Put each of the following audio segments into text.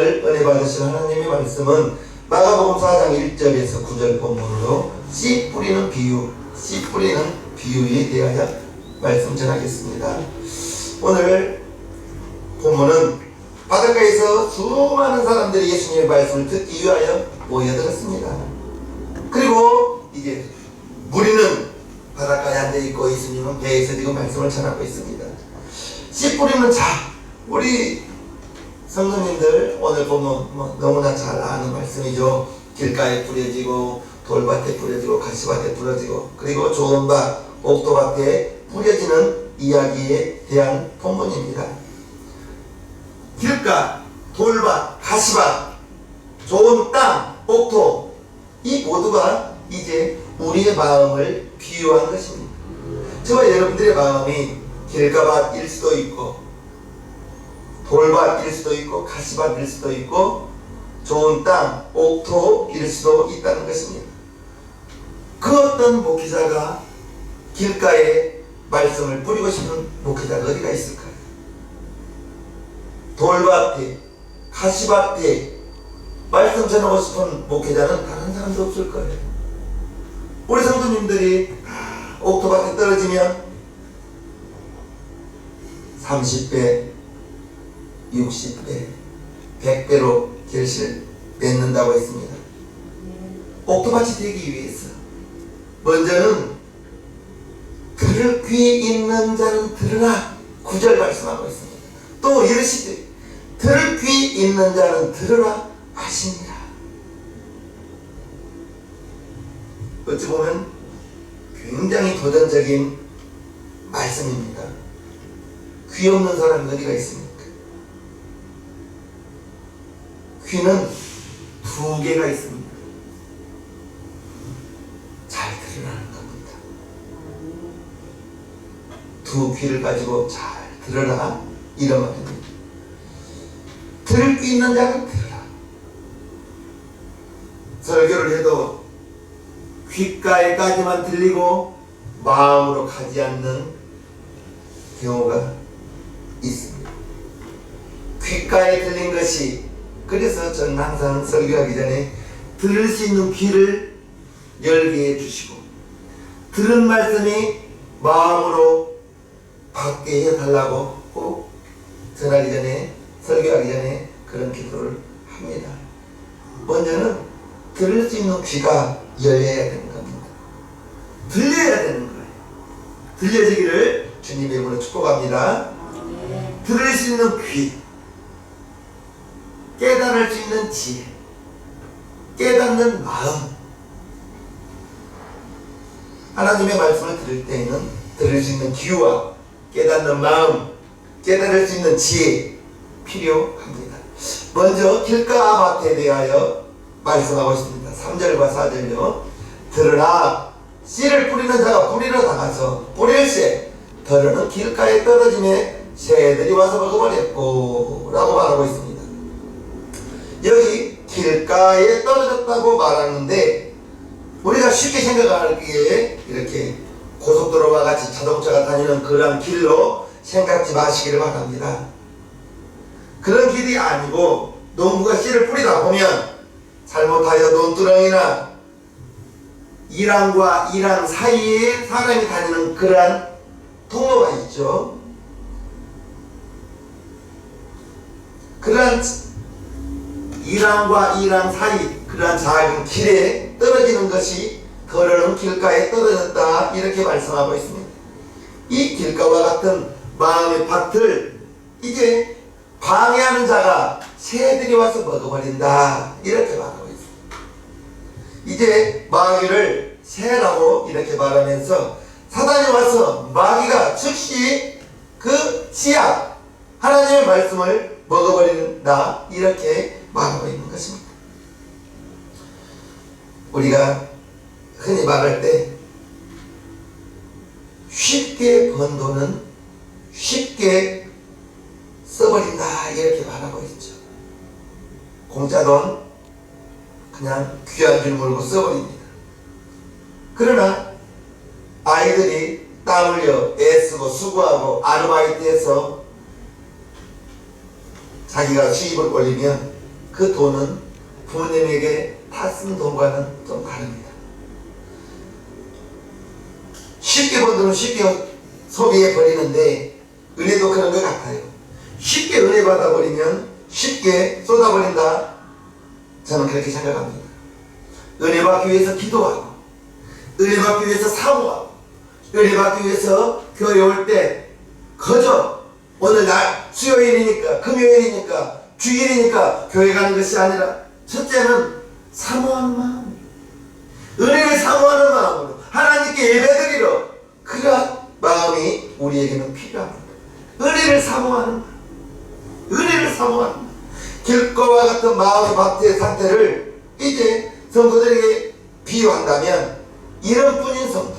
오늘 은혜 받으신 하나님의 말씀은 마가복음 4장 1절에서 9절 본문으로 씨 뿌리는 비유에 대하여 말씀 전하겠습니다. 오늘 본문은 바닷가에서 수많은 사람들이 예수님의 말씀을 듣기 위하여 모여들었습니다. 그리고 이제 무리는 바닷가에 앉아있고 예수님은 배에서 지금 말씀을 전하고 있습니다. 씨 뿌리는 우리 성도님들 오늘 보면 너무나 잘 아는 말씀이죠. 길가에 뿌려지고 돌밭에 뿌려지고 가시밭에 뿌려지고 그리고 좋은 밭, 옥토밭에 뿌려지는 이야기에 대한 본문입니다. 길가, 돌밭, 가시밭, 좋은 땅, 옥토 이 모두가 이제 우리의 마음을 비유한 것입니다. 저와 여러분들의 마음이 길가밭일 수도 있고 돌밭일 수도 있고 가시밭일 수도 있고 좋은 땅, 옥토일 수도 있다는 것입니다. 그 어떤 목회자가 길가에 말씀을 뿌리고 싶은 목회자가 어디가 있을까요? 돌밭에, 가시밭에 말씀 전하고 싶은 목회자는 다른 사람도 없을 거예요. 우리 성도님들이 옥토밭에 떨어지면 30배, 60배, 100배로 결실 맺는다고 했습니다. 옥토밭이 되기 위해서 먼저는 들을 귀 있는 자는 들으라 9절 말씀하고 있습니다. 또 이르시되 들을 귀 있는 자는 들으라 하시니라. 어찌 보면 굉장히 도전적인 말씀입니다. 귀 없는 사람이 어디가 있습니까? 귀는 두 개가 있습니다. 잘 들으라는 겁니다. 두 귀를 가지고 잘 들으라 이런 말입니다. 들을 귀 있는 자는 들으라. 설교를 해도 귓가에까지만 들리고 마음으로 가지 않는 경우가 있습니다. 귓가에 들린 것이 그래서 저는 항상 설교하기 전에 들을 수 있는 귀를 열게 해주시고 들은 말씀이 마음으로 받게 해달라고 꼭 전하기 전에 설교하기 전에 그런 기도를 합니다. 먼저는 들을 수 있는 귀가 열려야 되는 겁니다. 들려야 되는 거예요. 들려지기를 주님의 이름으로 축복합니다. 들을 수 있는 귀, 깨달을 수 있는 지혜, 깨닫는 마음. 하나님의 말씀을 들을 때에는 들을 수 있는 귀와 깨닫는 마음, 깨달을 수 있는 지혜 필요합니다. 먼저 길가밭에 대하여 말씀하고 있습니다. 3절과 4절요. 들으라 씨를 뿌리는 자가 뿌리러 나가서 뿌릴새 더러는 길가에 떨어짐에 새들이 와서 먹어버렸고 라고 말하고 있습니다. 여기 길가에 떨어졌다고 말하는데 우리가 쉽게 생각하기에 이렇게 고속도로와 같이 자동차가 다니는 그런 길로 생각지 마시기를 바랍니다. 그런 길이 아니고 농부가 씨를 뿌리다 보면 잘못하여 논두렁이나 이랑과 이랑 사이에 사람이 다니는 그러한 통로가 있죠. 그러한 이랑과 이랑 사이 그러한 작은 길에 떨어지는 것이 더러는 길가에 떨어졌다 이렇게 말씀하고 있습니다. 이 길가와 같은 마음의 밭을 이제 방해하는 자가 새들이 와서 먹어버린다 이렇게 말하고 있습니다. 이제 마귀를 새라고 이렇게 말하면서 사단이 와서 마귀가 즉시 그 씨앗 하나님의 말씀을 먹어버린다 이렇게 말하고 있는 것입니다. 우리가 흔히 말할 때 쉽게 번 돈은 쉽게 써버린다 이렇게 말하고 있죠. 공짜 돈 그냥 귀한 줄 모르고 써버립니다. 그러나 아이들이 땀 흘려 애쓰고 수고하고 아르바이트해서 자기가 수입을 올리면 그 돈은 부모님에게 다 쓴 돈과는 좀 다릅니다. 쉽게 번 돈은 쉽게 소비해 버리는데 은혜도 그런 것 같아요. 쉽게 은혜 받아버리면 쉽게 쏟아버린다. 저는 그렇게 생각합니다. 은혜 받기 위해서 기도하고, 은혜 받기 위해서 사모하고, 은혜 받기 위해서 교회 올 때 거저 오늘 날 수요일이니까, 금요일이니까, 주일이니까 교회 가는 것이 아니라 첫째는 사모하는 마음, 은혜를 사모하는 마음으로 하나님께 예배드리러, 그러한 마음이 우리에게는 필요합니다. 은혜를 사모하는 마음, 은혜를 사모하는 마음. 길거와 같은 마음의 박제의 상태를 이제 성도들에게 비유한다면 이런 뿐인 성도,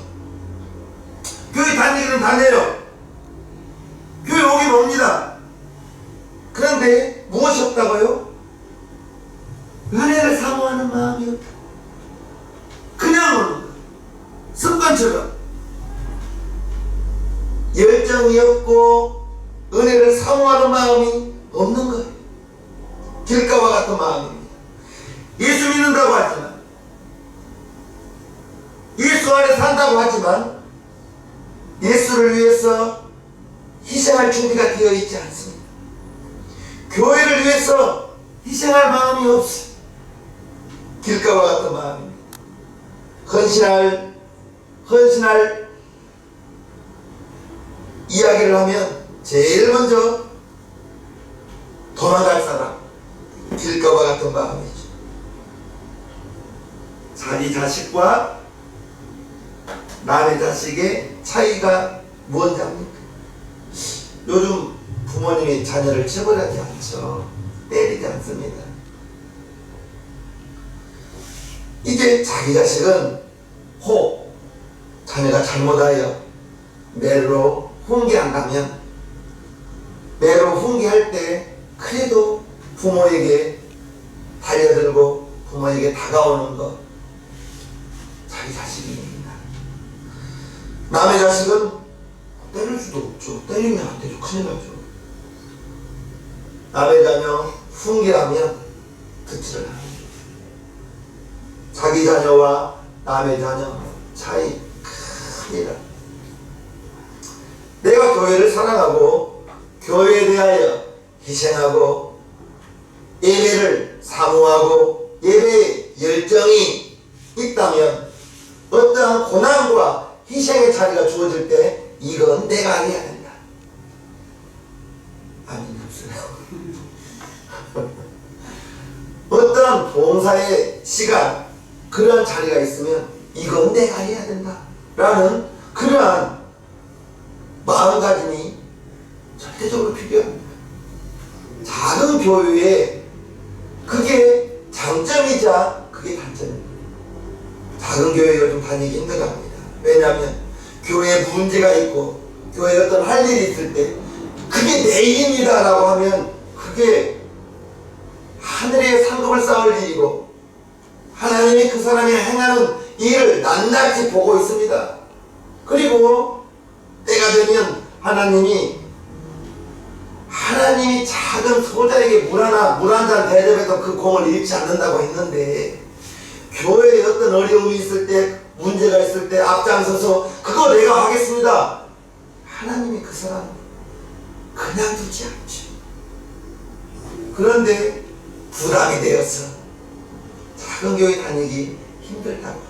교회 다니기는 다녀요. 교회 오긴 옵니다. 그런데 무엇이 없다고요? 은혜를 사모하는 마음이 없다. 그냥 오는 거예요. 습관처럼 열정이 없고 은혜를 사모하는 마음이 없는 거예요. 길가와 같은 마음입니다. 예수 믿는다고 하지만, 예수 안에 산다고 하지만 예수를 위해서 희생할 준비가 되어 있지 않습니다. 교회를 위해서 희생할 마음이 없어요. 길가와 같은 마음입니다. 헌신할 이야기를 하면 제일 먼저 도망갈 사람, 길가와 같은 마음이죠. 자기 자식과 남의 자식의 차이가 뭔지 압니까? 요즘 부모님이 자녀를 처벌하지 않죠. 때리지 않습니다. 이제 자기 자식은 혹 자녀가 잘못하여 매로 훈계한다면, 매로 훈계할 때 그래도 부모에게 달려들고 부모에게 다가오는 것, 자기 자식입니다. 남의 자식은 때릴 수도 없죠. 때리면 안 되죠. 큰일 나죠. 남의 자녀 훈계하면 듣지를 않아요. 자기 자녀와 남의 자녀 차이 큽니다. 내가 교회를 사랑하고 교회에 대하여 희생하고 예배를 사모하고 예배에 열정이 있다면 어떠한 고난과 희생의 자리가 주어질 때 이건 내가 해야 된다. 아멘 없어요. 어떠한 봉사의 시간, 그러한 자리가 있으면 이건 내가 해야 된다 라는 그러한 마음가짐이 절대적으로 필요합니다. 작은 교회에 그게 장점이자 그게 단점입니다. 작은 교회에 좀 다니기 힘들어합니다. 왜냐하면 교회에 문제가 있고 교회에 어떤 할 일이 있을 때 그게 내 일입니다 라고 하면 그게 하늘의 상급을 쌓을 일이고 하나님이 그 사람이 행하는 일을 낱낱이 보고 있습니다. 그리고 때가 되면 하나님이 작은 소자에게 물 한 잔 대접해서 그 공을 잃지 않는다고 했는데, 교회에 어떤 어려움이 있을 때, 문제가 있을 때 앞장서서 그거 내가 하겠습니다, 하나님이 그 사람 그냥 두지 않죠. 그런데 부담이 되어서 작은 교회 다니기 힘들다고 합니다.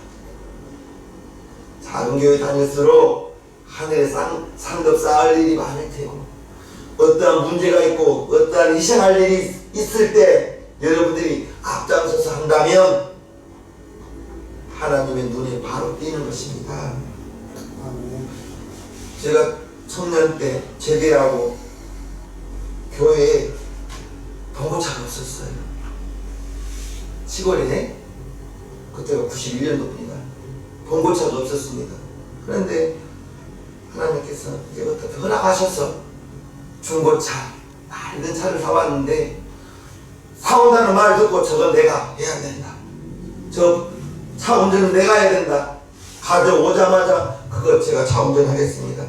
작은 교회 다닐수록 하늘에 상급 쌓을 일이 많을 테고, 어떠한 문제가 있고 어떠한 희생할 일이 있을 때 여러분들이 앞장서서 한다면 하나님의 눈에 바로 띄는 것입니다. 제가 청년 때 제대하고 교회에 봉고차가 없었어요. 시골에, 그때가 91년도입니다. 봉고차도 없었습니다. 그런데 하나님께서 이제부터 허락하셔서 중고차, 맑은 차를 사왔는데, 사온다는 말 듣고 저건 내가 해야 된다, 저 차 운전은 내가 해야 된다, 가져오자마자 그거 제가 차 운전하겠습니다.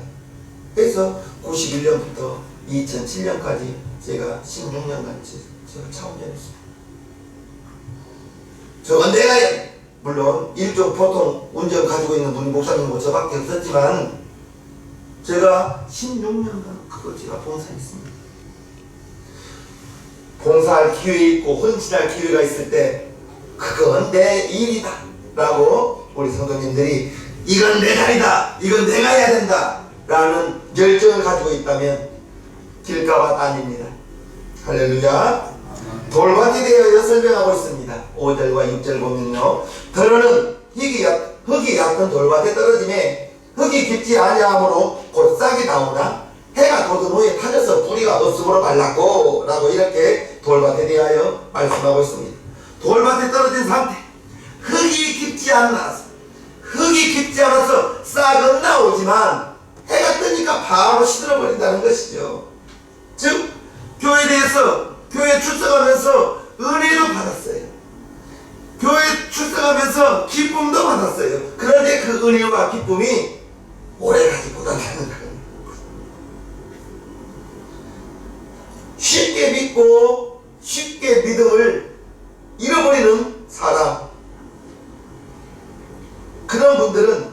그래서 91년부터 2007년까지 제가 16년간 제가 차 운전했습니다. 저건 내가 해야 돼. 물론 일종 보통 운전 가지고 있는 우리 목사님은 저밖에 없었지만 제가 16년간 그걸 제가 봉사했습니다. 봉사할 기회 있고 헌신할 기회가 있을 때 그건 내 일이다 라고 우리 성도님들이 이건 내 자리다, 이건 내가 해야 된다 라는 열정을 가지고 있다면 길가밭 아닙니다. 할렐루야. 돌밭이 되어 설명하고 있습니다. 5절과 6절 보면요, 더러는 흙이 얕은 돌밭에 떨어짐에 흙이 깊지 아니하므로 곧 싹이 나오나 해가 돋은 후에 타져서 뿌리가 없음으로 말랐고 라고 이렇게 돌밭에 대하여 말씀하고 있습니다. 돌밭에 떨어진 상태, 흙이 깊지 않아서 싹은 나오지만 해가 뜨니까 바로 시들어버린다는 것이죠. 즉 교회 출석하면서 은혜도 받았어요. 교회 출석하면서 기쁨도 받았어요. 그런데 그 은혜와 기쁨이 오래가지 못한다는 거예요. 쉽게 믿고 쉽게 믿음을 잃어버리는 사람, 그런 분들은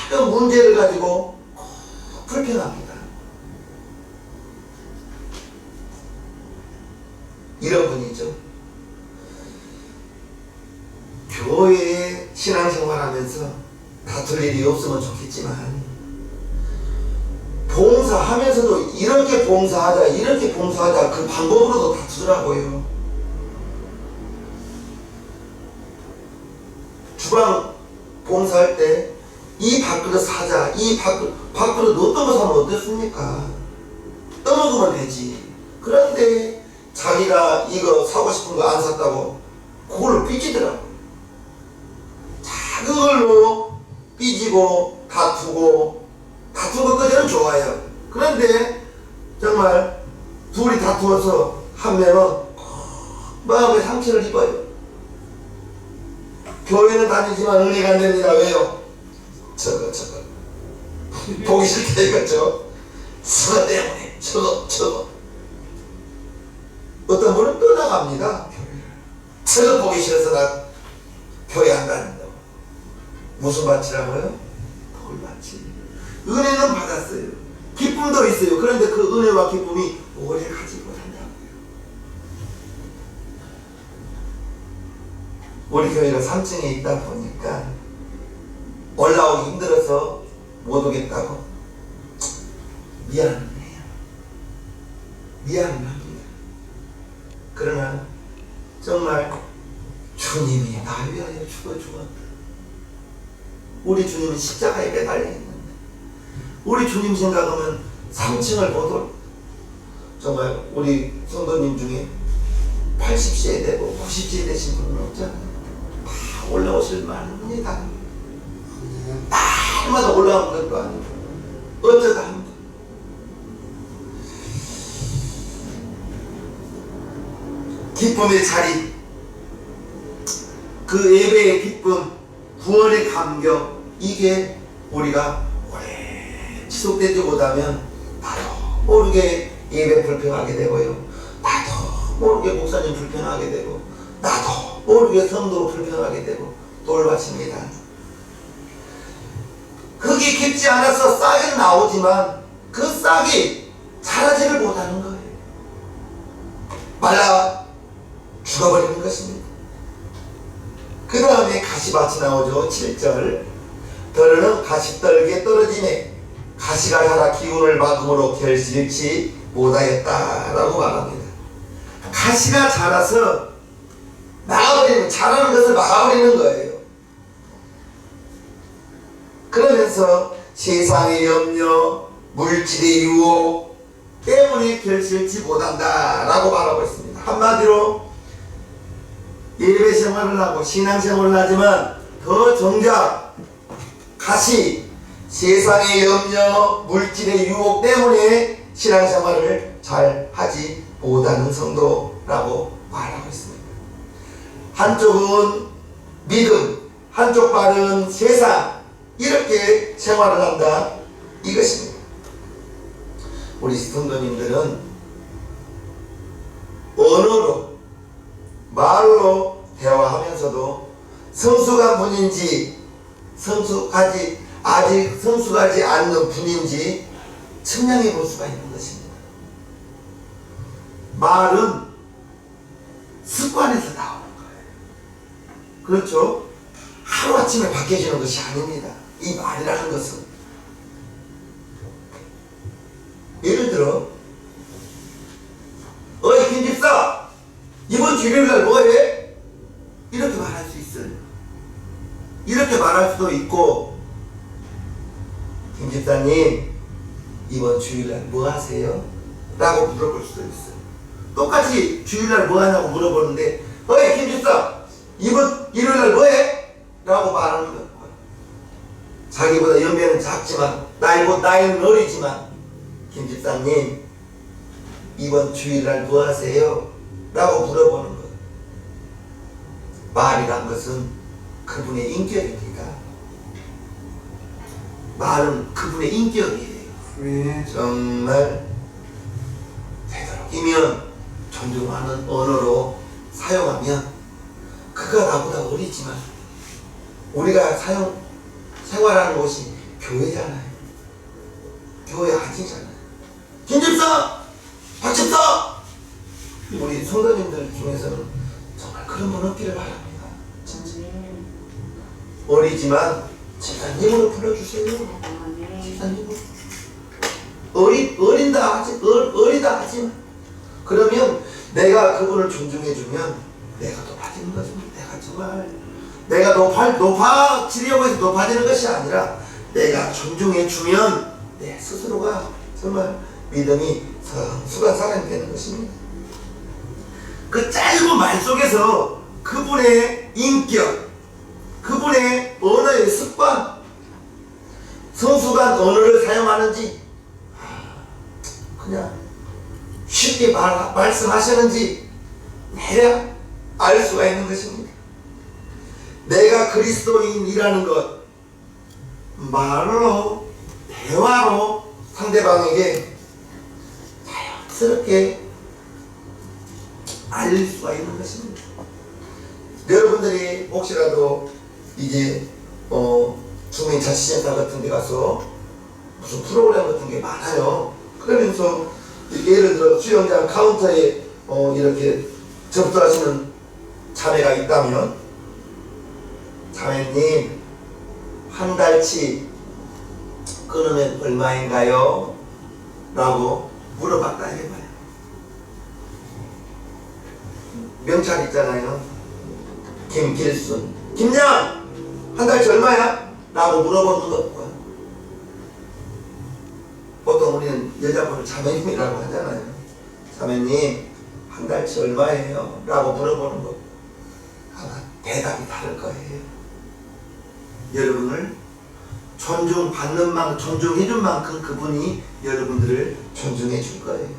작은 문제를 가지고 불평합니다. 이런 분이죠. 교회에 신앙생활하면서 다툴 일이 없으면 좋겠지만 봉사하면서도 이렇게 봉사하자 그 방법으로도 다투더라고요. 주방 봉사할 때 이 밥그릇 사자, 이 밥그릇 어떤 거 사면 어떻습니까? 떠먹으면 되지. 그런데 자기가 이거 사고 싶은 거 안 샀다고 그걸로 삐지더라고. 작은 걸로 삐지고 다툰 것까지는 좋아요. 그런데 정말 둘이 다투어서 한 명은 마음에 상처를 입어요. 교회는 다니지만 은혜가 안 됩니다. 왜요? 저거 보기 싫다 이거죠. 저거 때문에 저거 어떤 분은 떠나갑니다. 교회를. 저거 보기 싫어서 나 교회 안 다닌다고. 무슨 밭이라고요? 돌밭이. 은혜는 받았어요. 기쁨도 있어요. 그런데 그 은혜와 기쁨이 오래 가지 못한다고요. 우리 교회가 3층에 있다 보니까 올라오기 힘들어서 못 오겠다고 미안해요. 미안합니다. 그러나 정말 주님이 나 위하여 죽었다. 우리 주님은 십자가에 매달려 있는데 우리 주님 생각하면 3층을 보도록 정말 우리 성도님 중에 80세 되고 90세 되신 분은 없잖아요. 다 올라오실 만합니다. 날마다 올라오는 것도 아니고 어쩌다 합니다. 기쁨의 자리, 그 예배의 기쁨, 구원의 감격, 이게 우리가 오래 지속되지 못하면 나도 모르게 예배 불평하게 되고요, 나도 모르게 목사님 불평하게 되고, 나도 모르게 성도 불평하게 되고 돌밭입니다. 흙이 깊지 않아서 싹은 나오지만 그 싹이 자라지를 못하는 거예요. 말라 죽어버리는 것입니다. 그 다음에 가시밭이 나오죠. 7절. 더러는 가시떨기에 떨어지네 가시가 자라 기운을 막음으로 결실치 못하였다 라고 말합니다. 가시가 자라서 자라는 것을 막아버리는 거예요. 그러면서 세상의 염려, 물질의 유혹 때문에 결실치 못한다 라고 말하고 있습니다. 한마디로 예배 생활을 하고 신앙 생활을 하지만 더 정작 세상의 염려, 물질의 유혹 때문에 신앙 생활을 잘 하지 못하는 성도라고 말하고 있습니다. 한쪽은 믿음, 한쪽 발은 세상, 이렇게 생활을 한다 이것입니다. 우리 성도님들은 언어로, 말로 대화하면서 하면서도 성숙한 분인지 아직 성숙하지 않는 분인지 측량해 볼 수가 있는 것입니다. 말은 습관에서 나오는 거예요. 그렇죠? 하루아침에 바뀌어지는 것이 아닙니다. 이 말이라는 것은. 예를 들어, 어이 김집사, 이번 주일날 뭐해? 이렇게 말할 수 있어요. 이렇게 말할 수도 있고, 김집사님 이번 주일날 뭐 하세요? 라고 물어볼 수도 있어요. 똑같이 주일날 뭐 하냐고 물어보는데, 어이 김집사, 이번 일요일날 뭐해? 라고 말하는 거예요. 자기보다 연배는 작지만 나이는 어리지만, 김집사님 이번 주일날 뭐 하세요? 라고 물어보는 거예요. 말이란 것은 그분의 인격입니다. 말은 그분의 인격이에요. 정말 되도록이면 존중하는 언어로 사용하면, 그가 나보다 어리지만 우리가 생활하는 곳이 교회잖아요. 교회 아니잖아요. 김집사, 박집사, 우리 성도님들 중에서는 정말 그런 분 없기를 바랍니다. 진짜. 어리지만 집사님으로 불러주세요. 집사님으로. 어리다 하지만, 그러면 내가 그분을 존중해주면 내가 높아지는 것입니다. 내가 높아지려고 해서 높아지는 것이 아니라, 내가 존중해주면 내 스스로가 정말 믿음이 성숙한 사람이 되는 것입니다. 그 짧은 말 속에서 그분의 인격, 그분의 언어의 습관, 성숙한 언어를 사용하는지, 그냥 쉽게 말씀하시는지 대략 알 수가 있는 것입니다. 내가 그리스도인이라는 것, 말로, 대화로 상대방에게 자연스럽게 알릴 수가 있는 것입니다. 여러분들이 혹시라도 이제 주민자치센터 같은 데 가서 무슨 프로그램 같은 게 많아요. 그러면서 예를 들어 수영장 카운터에 이렇게 접수하시는 자매가 있다면, 자매님 한 달치 끊으면 얼마인가요? 라고 물어봤다 해봐요. 명찰 있잖아요. 김길순, 김양 한 달치 얼마야? 라고 물어보는 것과, 보통 우리는 여자분을 자매님이라고 하잖아요. 자매님 한 달치 얼마예요? 라고 물어보는 것, 아마 대답이 다를 거예요. 여러분을 존중받는 만큼, 존중해준 만큼 그분이 여러분들을 존중해 줄 거예요.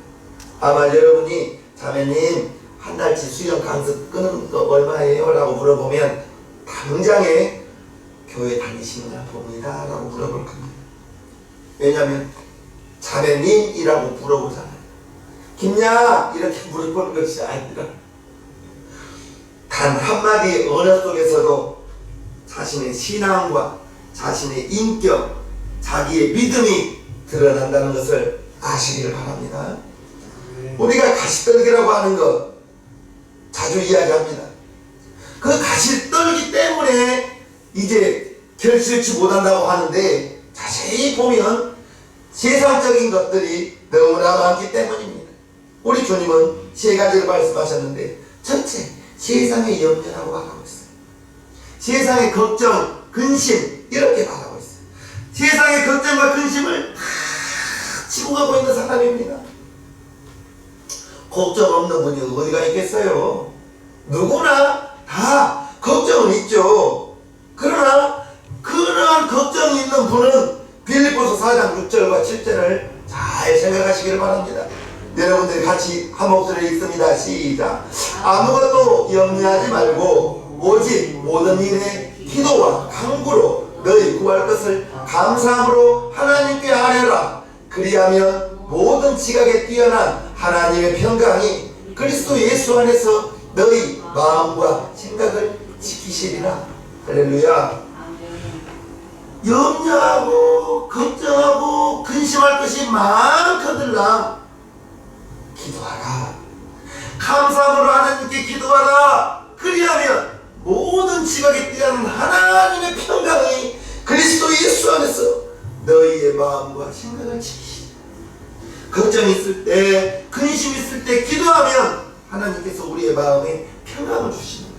아마 여러분이 자매님 한 달치 수영 강습 끊는 거 얼마예요? 라고 물어보면 당장에 교회 다니시느냐 봅니다 라고 물어볼 겁니다. 왜냐하면 자매님이라고 물어보잖아요. 김야 이렇게 물어보는 것이 아니라, 단 한마디 언어 속에서도 자신의 신앙과 자신의 인격, 자기의 믿음이 드러난다는 것을 아시기를 바랍니다. 우리가 가시떨기라고 하는 것 자주 이야기합니다. 그 가시떨기 때문에 이제 결실치 못한다고 하는데, 자세히 보면 세상적인 것들이 너무나 많기 때문입니다. 우리 주님은 세 가지를 말씀하셨는데, 전체 세상의 염려라고 말하고 있어요. 세상의 걱정, 근심, 이렇게 말하고 있어요. 세상의 걱정과 근심을 다 지고 가고 있는 사람입니다. 걱정 없는 분이 어디가 있겠어요? 누구나 다 걱정은 있죠. 그러나 그러한 걱정이 있는 분은 빌립보서 4장 6절과 7절을 잘 생각하시기를 바랍니다. 여러분들이 같이 한 목소리를 읽습니다. 시작. 아무것도 염려하지 말고 오직 모든 일에 기도와 간구로 너희 구할 것을 감사함으로 하나님께 아뢰라. 그리하면 모든 지각에 뛰어난 하나님의 평강이 그리스도 예수 안에서 너희 마음과 생각을 지키시리라. 할렐루야. 염려하고 걱정하고 근심할 것이 많거들라 기도하라. 감사함으로 하나님께 기도하라. 그리하면 모든 지각에 뛰어난 하나님의 평강이 그리스도 예수 안에서 너희의 마음과 생각을 지키시라. 걱정이 있을 때, 근심이 있을 때 기도하면 하나님께서 우리의 마음에 평강을 주십니다.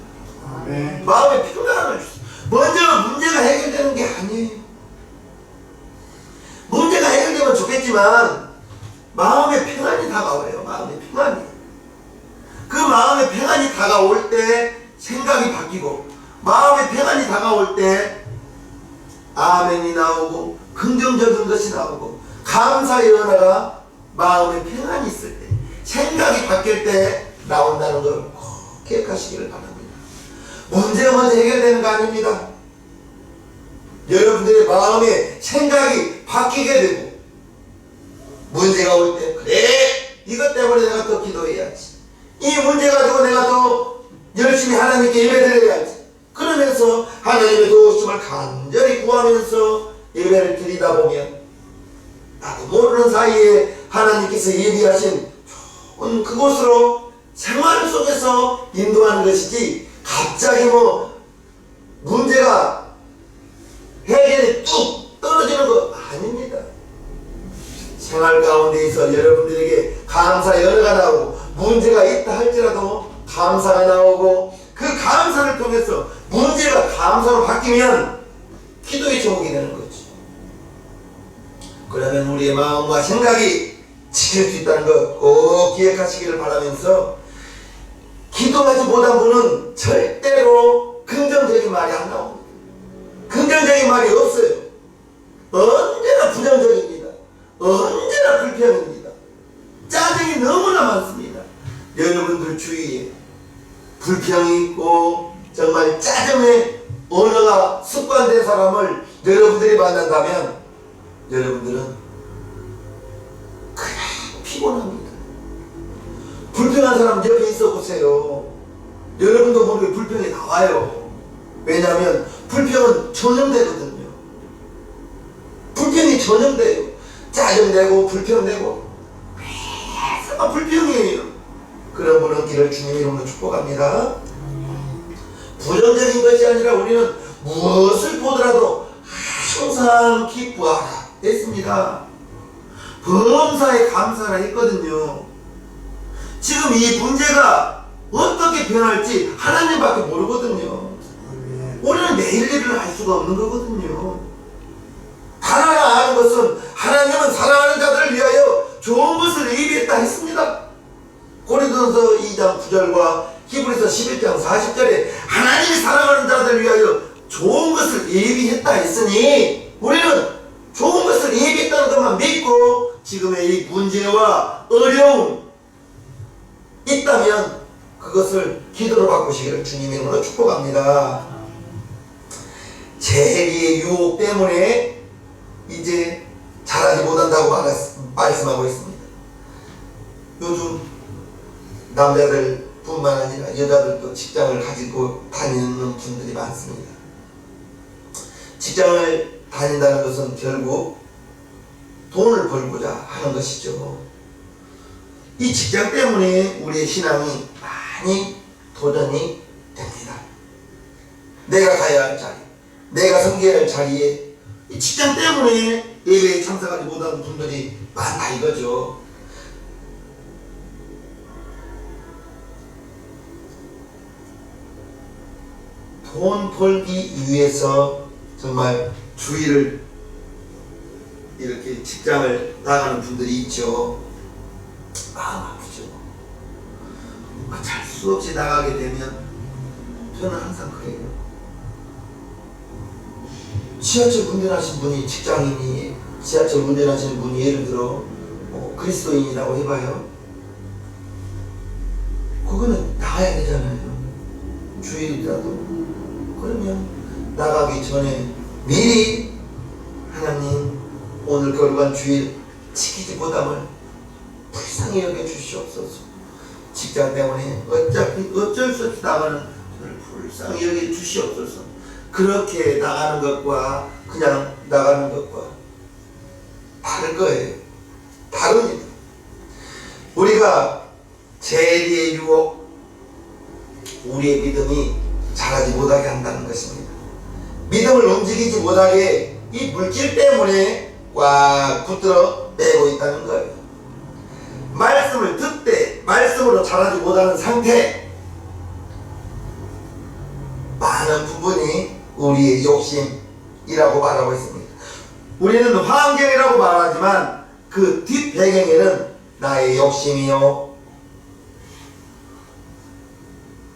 마음에 평강을 주십니다. 먼저 문제가 해결되는 게 아니에요. 문제가 해결되면 좋겠지만 마음의 평안이 다가와요. 마음의 평안이. 그 마음의 평안이 다가올 때 생각이 바뀌고, 마음의 평안이 다가올 때 아멘이 나오고 긍정적인 것이 나오고 감사의 언어가 마음의 평안이 있을 때, 생각이 바뀔 때 나온다는 걸 꼭 기억하시기를 바랍니다. 문제가 먼저 해결되는 거 아닙니다. 여러분들의 마음의 생각이 바뀌게 되고, 문제가 올 때 그래 이것 때문에 내가 더 기도해야지, 이 문제 가지고 내가 더 열심히 하나님께 예배드려야지, 그러면서 하나님의 도우심을 간절히 구하면서 예배를 드리다 보면 나도 모르는 사이에 하나님께서 예비하신 좋은 그곳으로 생활 속에서 인도하는 것이지, 갑자기 문제가 해결이 뚝 떨어지는 거 아닙니다. 생활 가운데에서 여러분들에게 감사의 언어가 나오고, 문제가 있다 할지라도 감사가 나오고, 그 감사를 통해서 문제가 감사로 바뀌면 기도의 제목이 되는 거죠. 그러면 우리의 마음과 생각이 지킬 수 있다는 것 꼭 기억하시기를 바라면서, 기도하지 못한 분은 절대로 긍정적인 말이 안 나옵니다. 긍정적인 말이 없어요. 언제나 부정적입니다. 언제나 불평입니다. 짜증이 너무나 많습니다. 여러분들 주위에 불평이 있고 정말 짜증의 언어가 습관된 사람을 여러분들이 만난다면 여러분들은 그냥 피곤합니다. 불평한 사람 옆에 있어 보세요. 여러분도 모르게 불평이 나와요. 왜냐하면 불평은 전염되거든요. 불평이 전염돼요. 짜증내고 불평내고 매사가 불평이에요. 그런 분은 길을 주님의 이름으로 축복합니다. 부정적인 것이 아니라 우리는 무엇을 보더라도 항상 기뻐하라 했습니다. 범사에 감사라 했거든요. 지금 이 문제가 어떻게 변할지 하나님밖에 모르거든요. 우리는 내일 일을 알 수가 없는 거거든요. 단 하나 아는 것은 하나님은 사랑하는 자들을 위하여 좋은 것을 예비했다 했습니다. 고린도서 2장 9절과 히브리서 11장 40절에 하나님이 사랑하는 자들을 위하여 좋은 것을 예비했다 했으니, 우리는 좋은 것을 예비했다는 것만 믿고 지금의 이 문제와 어려움 있다면 그것을 기도로 바꾸시기를 주님의 이름으로 축복합니다. 재해리의 유혹 때문에 이제 잘하지 못한다고 말씀하고 있습니다. 요즘 남자들 뿐만 아니라 여자들도 직장을 가지고 다니는 분들이 많습니다. 직장을 다닌다는 것은 결국 돈을 벌고자 하는 것이죠. 이 직장 때문에 우리의 신앙이 많이 도전이 됩니다. 내가 가야 할 자리, 내가 섬겨야 할 자리에 이 직장 때문에 예배에 참석하지 못하는 분들이 많다 이거죠. 돈 벌기 위해서 정말 주일을 이렇게 직장을 나가는 분들이 있죠. 마음 아프죠. 잘 수 없이 나가게 되면 저는 항상 그래요. 지하철 운전하신 분이 직장인이, 지하철 운전하시는 분이 예를 들어 그리스도인이라고 해봐요. 그거는 나가야 되잖아요. 주일이라도. 그러면 나가기 전에 미리 하나님 오늘 거룩한 주일 지키지 못함을 불쌍히 여겨 주시옵소서. 직장 때문에 어쩔 수 없이 나가는 저를 불쌍히 여겨 주시옵소서. 그렇게 나가는 것과 그냥 나가는 것과 다를 거예요. 다릅니다. 우리가 재리의 유혹, 우리의 믿음이 자라지 못하게 한다는 것입니다. 믿음을 움직이지 못하게 이 물질 때문에 꽉 붙들어 매고 있다는 거예요. 말씀을 듣되 말씀으로 자라지 못하는 상태, 많은 부분이 우리의 욕심이라고 말하고 있습니다. 우리는 환경이라고 말하지만 그 뒷배경에는 나의 욕심이요,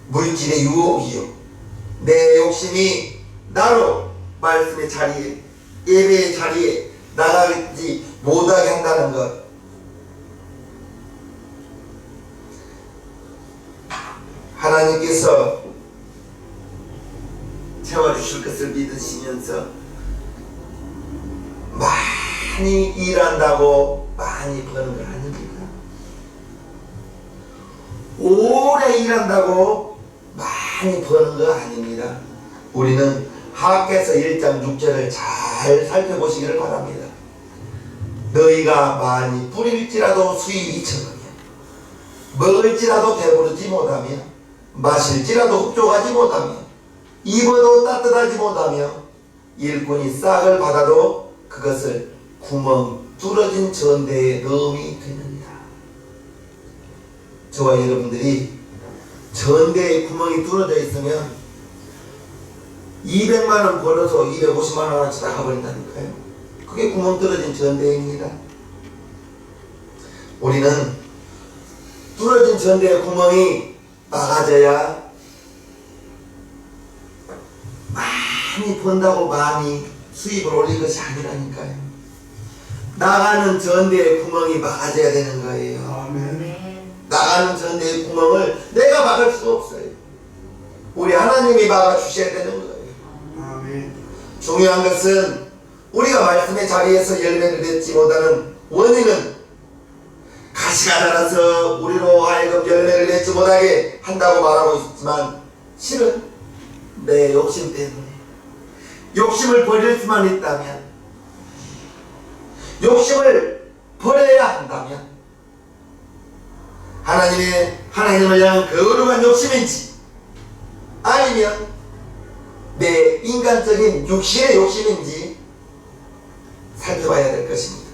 물질의 유혹이요, 내 욕심이 나로 말씀의 자리에, 예배의 자리에 나가지 못하게 한다는 것. 하나님께서 채워주실 것을 믿으시면서 많이 일한다고 많이 버는 건 아닙니다. 오래 일한다고 많이 버는 거 아닙니다. 우리는 하악해서 1장 6절을 잘 살펴보시기를 바랍니다. 너희가 많이 뿌릴지라도 수입이 적으며 먹을지라도 배부르지 못하며 마실지라도 흡족하지 못하며 입어도 따뜻하지 못하며 일꾼이 싹을 받아도 그것을 구멍 뚫어진 전대에 넣음이 되느니라. 저와 여러분들이 전대에 구멍이 뚫어져 있으면 200만원 벌어서 250만원어치 나가버린다니까요. 그게 구멍 뚫어진 전대입니다. 우리는 뚫어진 전대의 구멍이 막아져야 많이 번다고 많이 수입을 올린 것이 아니라니까요. 나가는 전대의 구멍이 막아져야 되는 거예요. 아멘. 나가는 전대의 구멍을 내가 막을 수 없어요. 우리 하나님이 막아주셔야 되는 거예요. 아멘. 중요한 것은 우리가 말씀의 자리에서 열매를 맺지 못하는 원인은 가시가 자라서 우리로 하여금 열매를 맺지 못하게 한다고 말하고 있지만 실은 내 욕심 때문에, 욕심을 버릴 수만 있다면, 욕심을 버려야 한다면 하나님을 향한 거룩한 욕심인지 아니면 내 인간적인 육신의 욕심인지 살펴봐야 될 것입니다.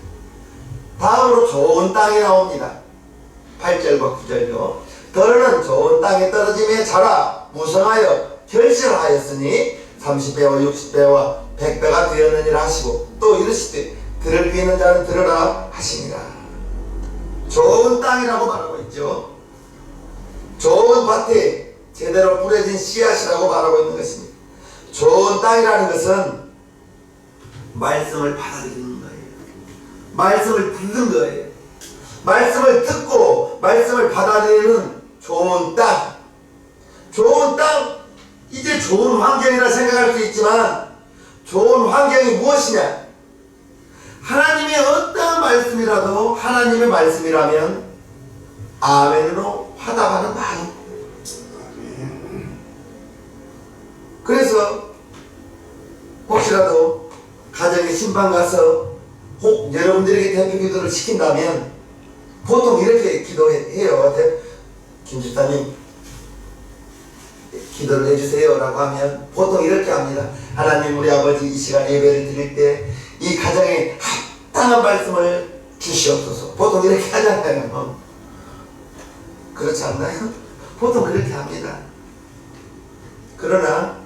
다음으로 좋은 땅이 나옵니다. 8절과 9절요. 더러는 좋은 땅에 떨어짐에 자라 무성하여 결실하였으니 30배와 60배와 100배가 되었느니라 하시고 또 이르시되 들을 비는 자는 들으라 하시니라. 좋은 땅이라고 말하고 있죠. 좋은 밭에 제대로 뿌려진 씨앗이라고 말하고 있는 것입니다. 좋은 땅이라는 것은 말씀을 받아들이는 거예요. 말씀을 듣는 거예요. 말씀을 듣고 말씀을 받아들이는 좋은 땅. 좋은 땅, 이제 좋은 환경이라 생각할 수 있지만 좋은 환경이 무엇이냐? 하나님의 어떠한 말씀이라도 하나님의 말씀이라면 아멘으로 화답하는 마음. 그래서 혹시라도 가정에 신방 가서 혹 여러분들에게 대표 기도를 시킨다면 보통 이렇게 기도해요. 김 집사님 기도를 해주세요 라고 하면 보통 이렇게 합니다. 하나님, 우리 아버지 이 시간 예배를 드릴 때 이 가정에 합당한 말씀을 주시옵소서. 보통 이렇게 하잖아요. 그렇지 않나요? 보통 그렇게 합니다. 그러나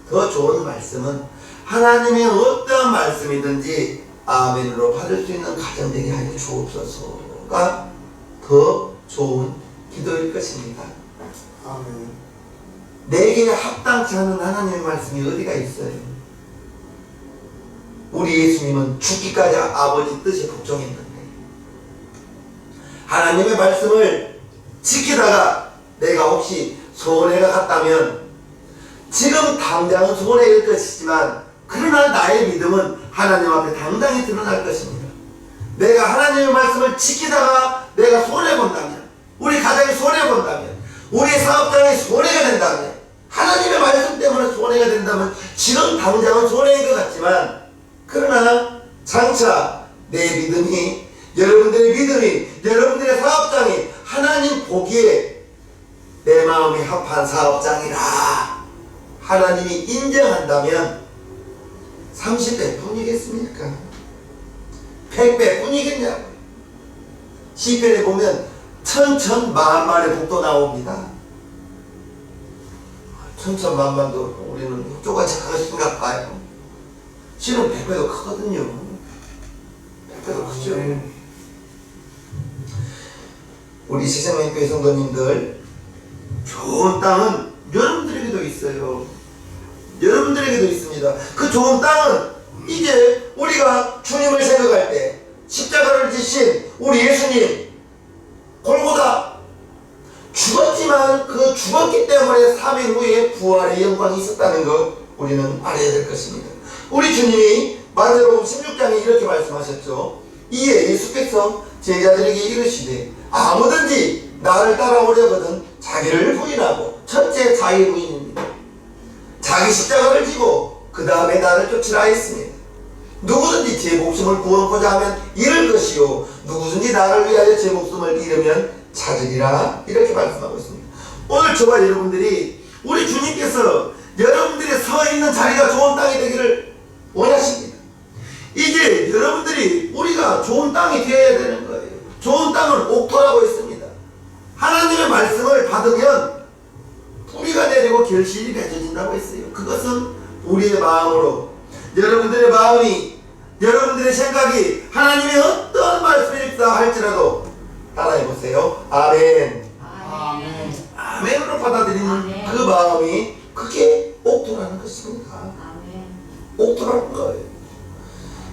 더 좋은 말씀은 하나님의 어떠한 말씀이든지 아멘으로 받을 수 있는 가정 되게 하여 주옵소서가 더 좋은 기도일 것입니다. 아멘. 내게 합당치 않은 하나님의 말씀이 어디가 있어요? 우리 예수님은 죽기까지 아버지 뜻에 복종했는데 하나님의 말씀을 지키다가 내가 혹시 손해가 갔다면 지금 당장은 손해일 것이지만 그러나 나의 믿음은 하나님 앞에 당당히 드러날 것입니다. 내가 하나님의 말씀을 지키다가 내가 손해본다면, 우리 가정이 손해본다면, 우리 사업장이 손해가 된다면 하나님의 말씀 때문에 손해가 된다면 지금 당장은 손해인 것 같지만, 그러나 장차 내 믿음이, 여러분들의 믿음이, 여러분들의 사업장이 하나님 보기에 내 마음이 합한 사업장이라 하나님이 인정한다면 30배 뿐이겠습니까? 100배 뿐이겠냐고요. 시편에 보면 천천만만의 복도 나옵니다. 천천만만도 우리는 쪼가지 크신가 봐요. 실은 100배도 크거든요. 100배도 크죠. 우리 시생명교회 성도님들, 좋은 땅은 여러분들에게도 있어요. 여러분들에게도 있습니다. 그 좋은 땅은 이제 우리가 주님을 생각할 때 십자가를 지신 우리 예수님, 골고다 죽었지만 그 죽었기 때문에 3일 후에 부활의 영광이 있었다는 것 우리는 알아야 될 것입니다. 우리 주님이 마태복음 16장에 이렇게 말씀하셨죠. 이에 예수께서 제자들에게 이르시되 아무든지 나를 따라오려거든 자기를 부인하고, 첫째 자기 부인입니다. 자기 십자가를 지고 그 다음에 나를 쫓으라 했습니다. 누구든지 제 목숨을 구원코자 하면 잃을 것이요 누구든지 나를 위하여 제 목숨을 잃으면 찾으리라, 이렇게 말씀하고 있습니다. 오늘 저와 여러분들이, 우리 주님께서 여러분들이 서 있는 자리가 좋은 땅이 되기를 원하십니다. 이제 여러분들이, 우리가 좋은 땅이 되어야 되는 거예요. 좋은 땅은 옥토라고 했습니다. 하나님의 말씀을 받으면 뿌리가 내리고 결실이 맺어진다고 했어요. 그것은 우리의 마음으로, 여러분들의 마음이, 여러분들의 생각이 하나님의 어떤 말씀일까 할지라도 따라해보세요. 아멘. 아멘. 아멘으로 받아들이는 아멘. 그 마음이, 그게 옥토라는 것입니다. 아멘. 옥토라는 거예요.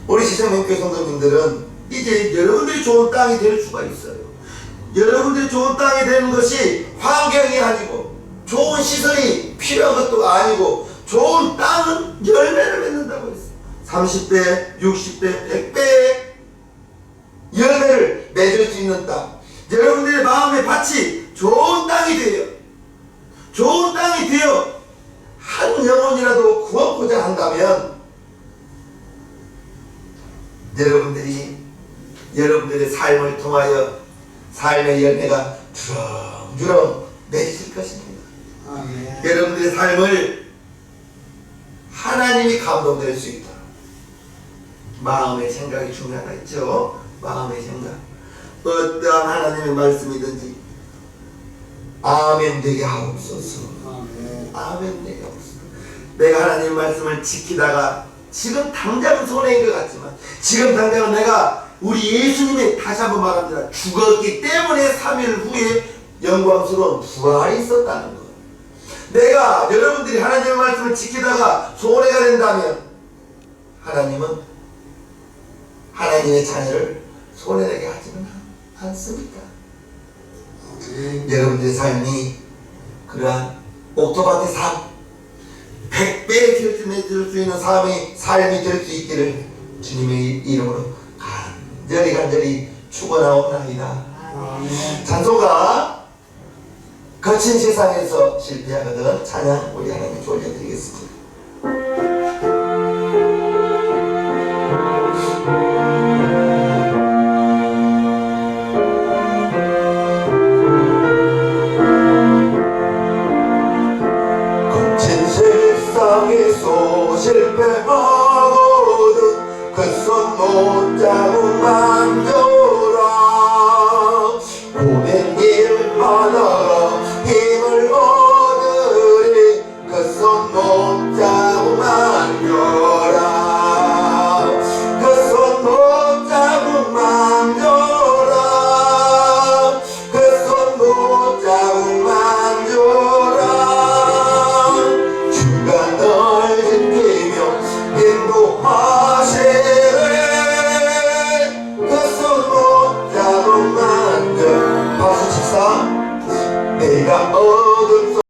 우리 시생명교회 성도님들은 이제 여러분들이 좋은 땅이 될 수가 있어요. 여러분들이 좋은 땅이 되는 것이 환경이 아니고, 좋은 시설이 필요한 것도 아니고, 좋은 땅은 열매를 맺는다고 했어요. 30배, 60배, 100배의 열매를 맺을 수 있는 땅, 여러분들의 마음의 밭이 좋은 땅이 되어, 좋은 땅이 되어 한 영혼이라도 구원코자 한다면, 여러분들이 여러분들의 삶을 통하여 삶의 열매가 주렁주렁 맺을 것입니다. 아멘. 여러분들의 삶을 하나님이 감동될 수 있도록 마음의 생각이 중요하다 했죠. 마음의 생각. 어떠한 하나님의 말씀이든지 아멘 되게 하옵소서. 아멘. 아멘 되게 하옵소서. 내가 하나님의 말씀을 지키다가 지금 당장 손해인 것 같지만, 지금 당장은 내가 우리 예수님이, 다시 한번 말합니다, 죽었기 때문에 3일 후에 영광스러운 부활이 있었다는 것. 내가, 여러분들이 하나님의 말씀을 지키다가 손해가 된다면 하나님은 하나님의 자녀를 손해되게 하지는 않습니다. 여러분들의 삶이 그러한 옥토밭의 삶, 100배의 결실 맺을 수 있는 삶이 될 수 있기를 주님의 이름으로 간절히 축원하옵나이다. 아멘. 찬송가 거친 세상에서 실패하거든 찬양 우리 하나님께 올려드리겠습니다. 거친 세상에서 실패하거든 그 손 못 잡은